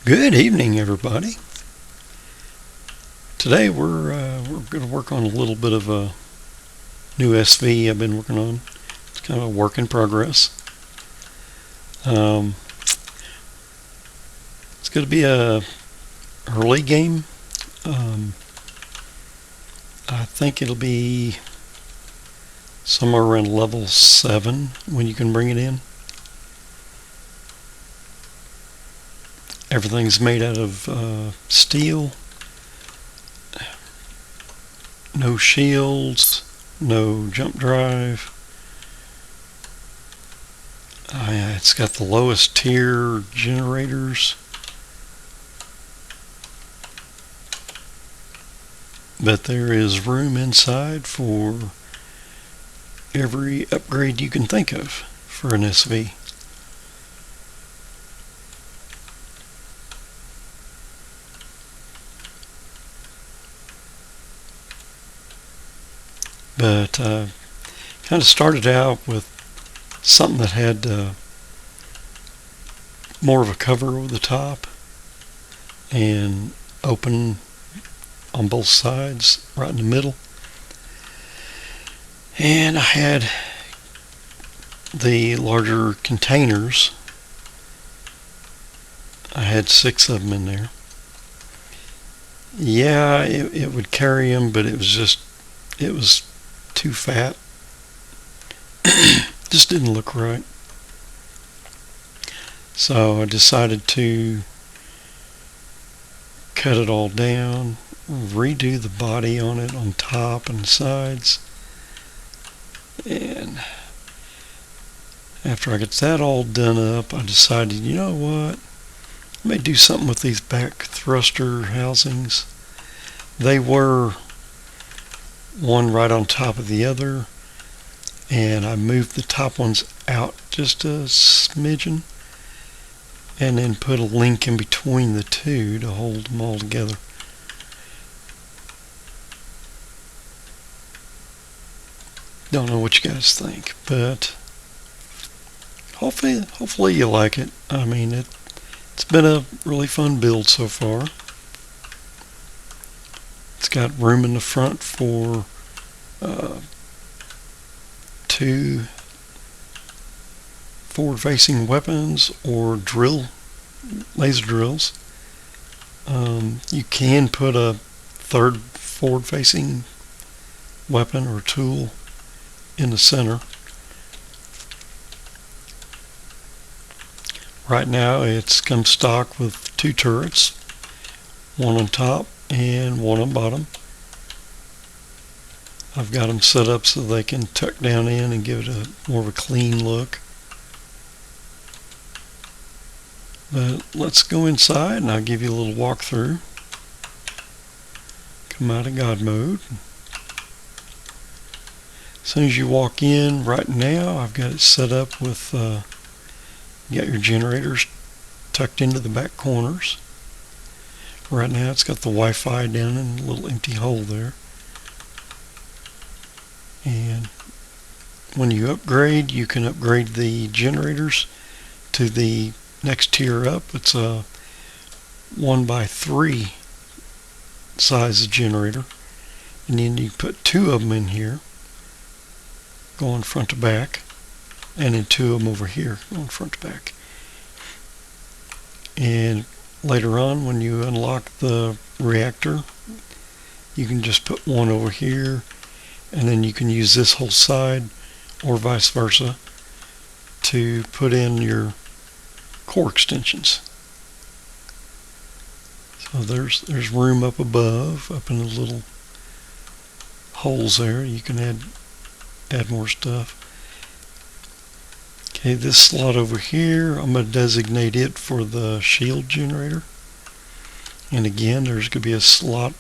Good evening, everybody. Today we're going to work on a little bit of a new SV I've been working on. It's kind of a work in progress. It's going to be a early game. I think it'll be somewhere around level 7 when you can bring it in. Everything's made out of steel. No shields, no jump drive. It's got the lowest tier generators. But there is room inside for every upgrade you can think of for an SV. But kind of started out with something that had more of a cover over the top and open on both sides, right in the middle. And I had the larger containers. I had 6 of them in there. Yeah, it would carry them, but it was too fat. Just didn't look right. So I decided to cut it all down, redo the body on it on top and sides. And after I get that all done up, I decided, you know what? I may do something with these back thruster housings. They were one right on top of the other, and I moved the top ones out just a smidgen and then put a link in between the two to hold them all together. Don't know what you guys think, but hopefully you like it. I mean, it's been a really fun build so far. It's got room in the front for 2 forward-facing weapons or laser drills. You can put a 3rd forward-facing weapon or tool in the center. Right now it's come stock with 2 turrets, one on top and one on bottom. I've got them set up so they can tuck down in and give it more of a clean look. But let's go inside and I'll give you a little walkthrough. Come out of God mode. As soon as you walk in, right now I've got it set up with, you got your generators tucked into the back corners. Right now it's got the Wi-Fi down in a little empty hole there. And when you upgrade, you can upgrade the generators to the next tier up. It's a 1x3 size generator. And then you put 2 of them in here, going front to back, and then 2 of them over here, going front to back. And later on, when you unlock the reactor, you can just put 1 over here, and then you can use this whole side, or vice versa, to put in your core extensions. So there's room up above, up in the little holes there. You can add more stuff. Okay, this slot over here, I'm going to designate it for the shield generator. And again, there's going to be a slot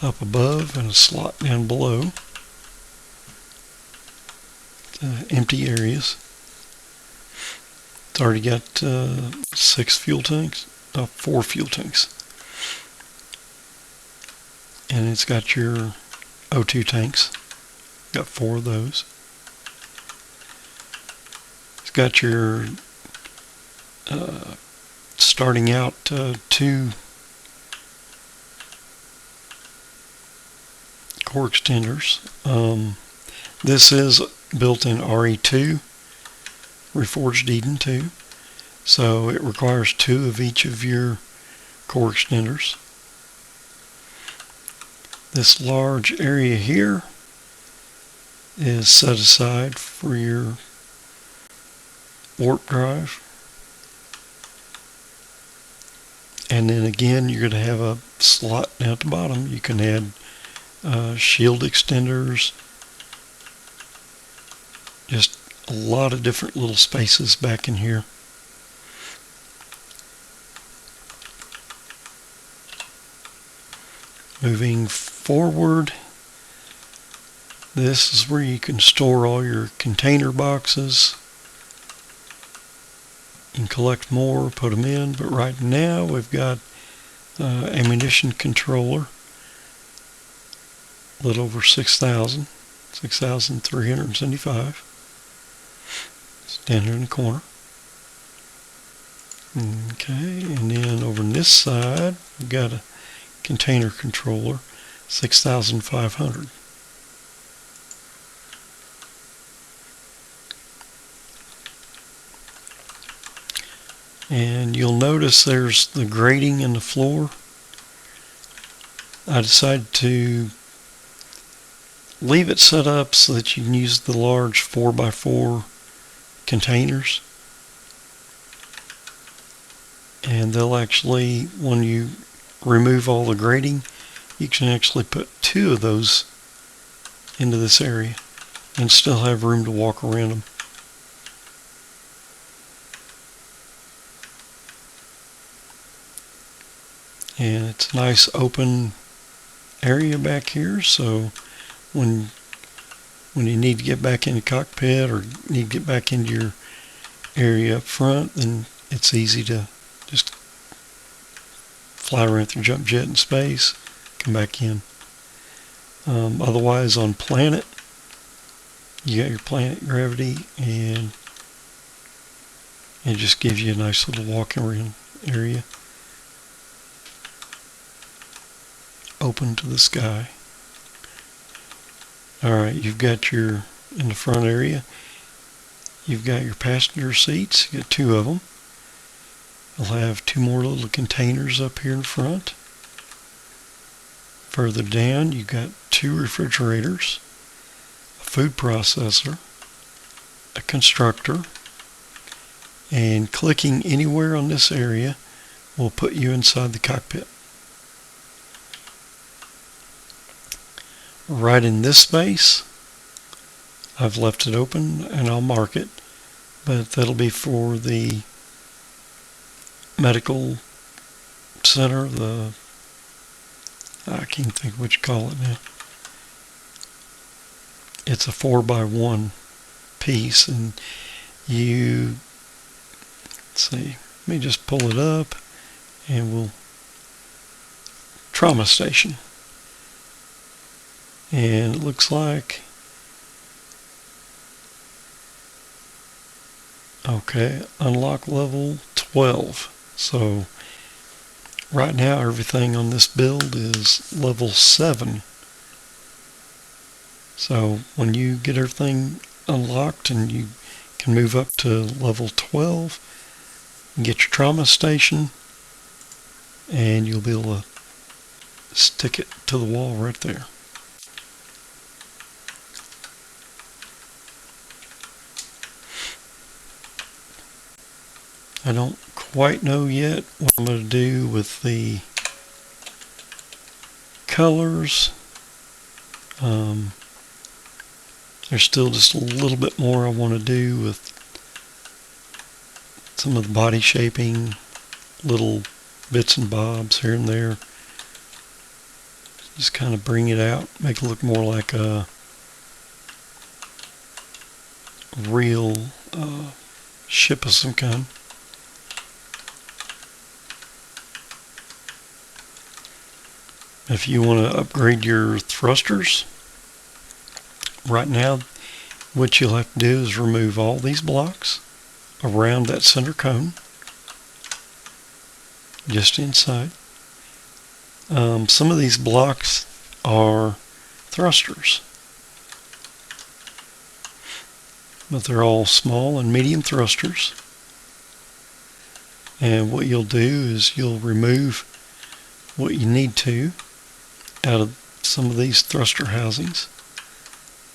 up above and a slot down below. Empty areas. It's already got 6 fuel tanks, 4 fuel tanks. And it's got your O2 tanks. Got 4 of those. It's got your starting out 2 core extenders. This is built in RE2, Reforged Eden 2, so it requires 2 of each of your core extenders. This large area here is set aside for your warp drive. And then again, you're going to have a slot down at the bottom. You can add shield extenders, just a lot of different little spaces back in here. Moving forward, this is where you can store all your container boxes. You can collect more, put them in, but right now we've got ammunition controller, a little over 6,000, 6,375. It's down here in the corner. Okay, and then over on this side, we've got a container controller, 6,500. And you'll notice there's the grating in the floor. I decided to leave it set up so that you can use the large 4x4 containers. And they'll actually, when you remove all the grating, you can actually put 2 of those into this area and still have room to walk around them. And it's a nice open area back here, so when you need to get back in the cockpit or need to get back into your area up front, then it's easy to just fly around with your jump jet in space, come back in. Otherwise, on planet, you got your planet gravity, and it just gives you a nice little walking around area. Open to the sky. Alright, you've got in the front area, you've got your passenger seats. You got 2 of them. You'll have 2 more little containers up here in front. Further down, you've got 2 refrigerators, a food processor, a constructor, and clicking anywhere on this area will put you inside the cockpit. Right in this space, I've left it open and I'll mark it, but that'll be for the medical center, I can't think what you call it now. It's a 4x1 piece, and let's see, let me just pull it up and trauma station. And it looks like, okay, unlock level 12. So right now everything on this build is level 7. So when you get everything unlocked and you can move up to level 12, you get your trauma station, and you'll be able to stick it to the wall right there. I don't quite know yet what I'm going to do with the colors. There's still just a little bit more I want to do with some of the body shaping, little bits and bobs here and there. Just kind of bring it out, make it look more like a real ship of some kind. If you want to upgrade your thrusters, right now what you'll have to do is remove all these blocks around that center cone. just inside. Some of these blocks are thrusters, but they're all small and medium thrusters. And what you'll do is you'll remove what you need to out of some of these thruster housings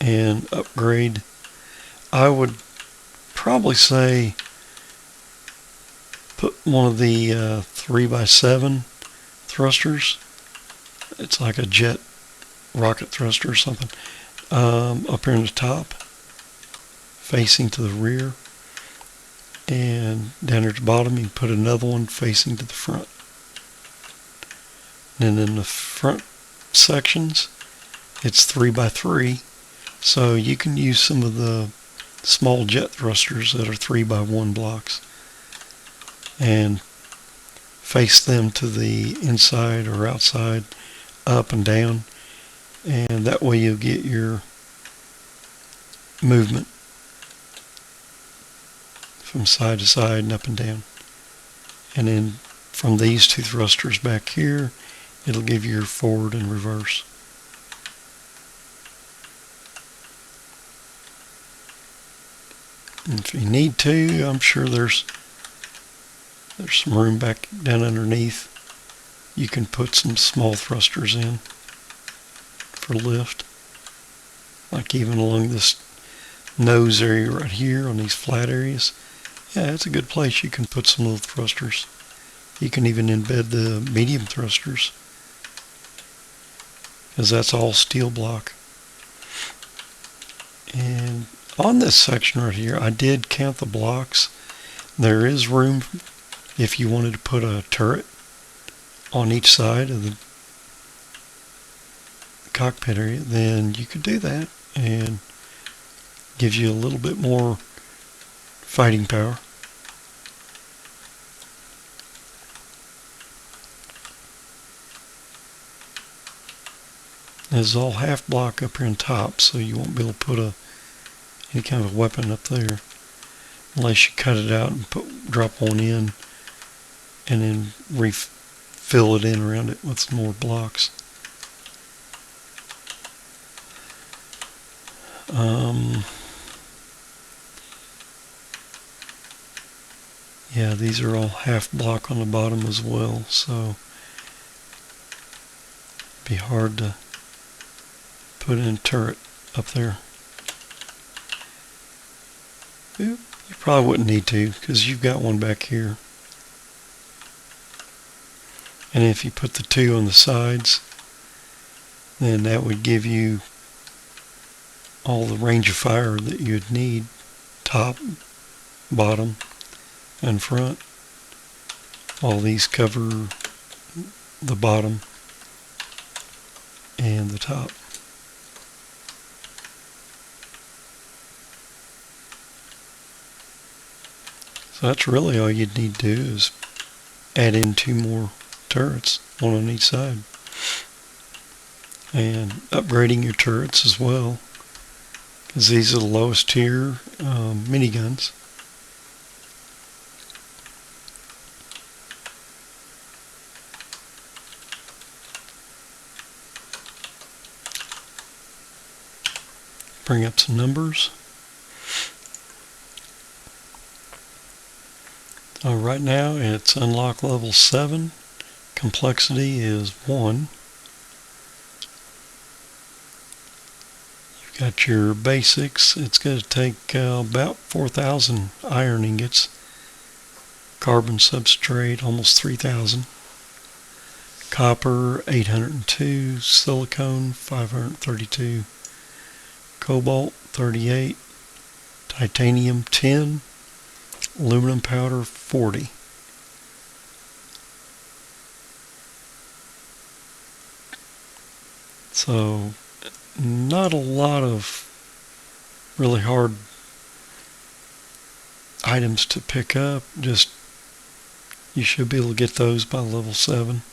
and upgrade. I would probably say put one of the 3x7 thrusters. It's like a jet rocket thruster or something, up here in the top, facing to the rear. And down at the bottom, you can put another one facing to the front. And in the front sections, it's 3x3. So you can use some of the small jet thrusters that are 3x1 blocks and face them to the inside or outside, up and down. And that way you'll get your movement from side to side and up and down. And then from these two thrusters back here, it'll give you your forward and reverse. And if you need to, I'm sure there's some room back down underneath. You can put some small thrusters in for lift, like even along this nose area right here on these flat areas. Yeah, it's a good place. You can put some little thrusters. You can even embed the medium thrusters, because that's all steel block. And on this section right here, I did count the blocks. There is room if you wanted to put a turret on each side of the cockpit area, then you could do that, and gives you a little bit more fighting power. It's all half block up here on top, so you won't be able to put any kind of weapon up there unless you cut it out and drop one in and then refill it in around it with some more blocks. Yeah, these are all half block on the bottom as well, so it'd be hard to put in a turret up there. You probably wouldn't need to, because you've got one back here. And if you put the two on the sides, then that would give you all the range of fire that you'd need, top, bottom, and front. All these cover the bottom and the top. So that's really all you'd need to do, is add in 2 more turrets, one on each side. And upgrading your turrets as well, because these are the lowest tier miniguns. Bring up some numbers. Right now it's unlock level 7. Complexity is 1. You've got your basics. It's going to take about 4,000 iron ingots. Carbon substrate, almost 3,000. Copper, 802. Silicone, 532. Cobalt, 38. Titanium, 10. Aluminum powder, 40. So not a lot of really hard items to pick up. Just you should be able to get those by level 7.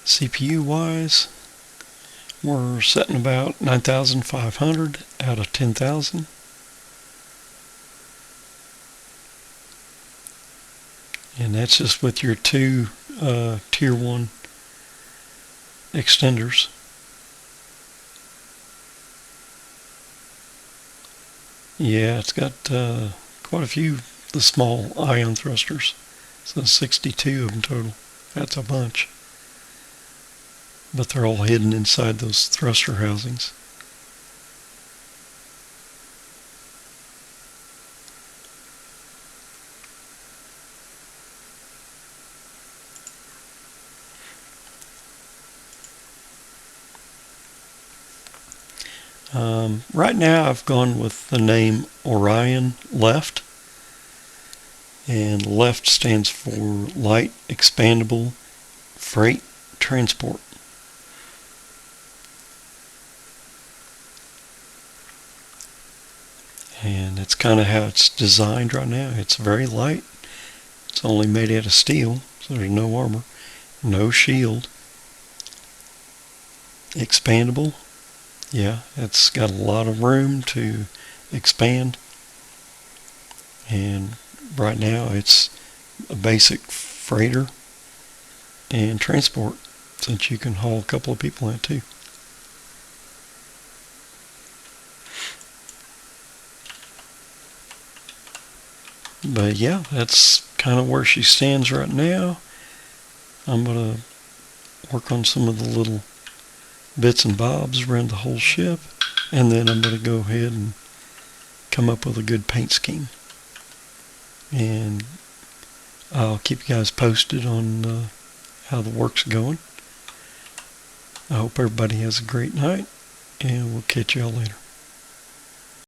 CPU wise, we're setting about 9,500 out of 10,000. And that's just with your two tier 1 extenders. Yeah, it's got quite a few of the small ion thrusters. So 62 of them total. That's a bunch. But they're all hidden inside those thruster housings. Right now I've gone with the name Orion Left. And LEFT stands for Light Expandable Freight Transport. And that's kind of how it's designed right now. It's very light. It's only made out of steel, so there's no armor, no shield. Expandable. Yeah, it's got a lot of room to expand. And right now it's a basic freighter and transport, since you can haul a couple of people in it too. But yeah, that's kind of where she stands right now. I'm going to work on some of the little bits and bobs around the whole ship, and then I'm going to go ahead and come up with a good paint scheme. And I'll keep you guys posted on how the work's going. I hope everybody has a great night, and we'll catch y'all later.